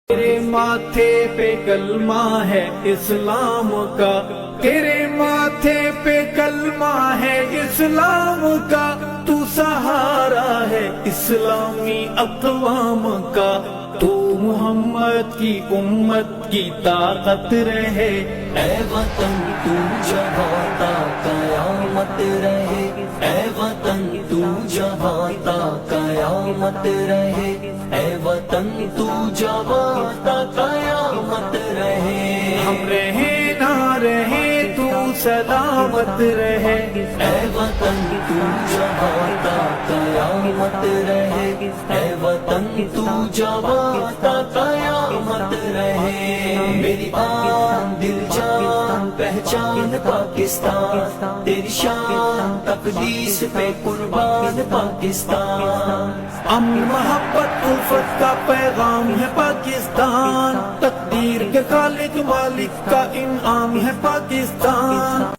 تیرے ماتھے پہ کلمہ ہے اسلام کا، تیرے ماتھے پہ کلمہ ہے اسلام کا، تو سہارا ہے اسلامی اقوام کا، تو محمد کی امت کی طاقت رہے، اے وطن تو جہاں قیامت رہے، اے وطن تو جہاں قیامت رہے، اے وطن تو جہاں قیامت رہے، ہم رہے نہ رہے تو سلامت رہے، اے وطن تو جہاں قیامت رہے، اے وطن تو جہاں قیامت رہے، میری آن دل جان پہچان پاکستان، تیری شان تقدیس پہ قربان پاکستان، امن محبت الفت کا پیغام ہے پاکستان، تقدیر کے خالق مالک کا انعام ہے پاکستان۔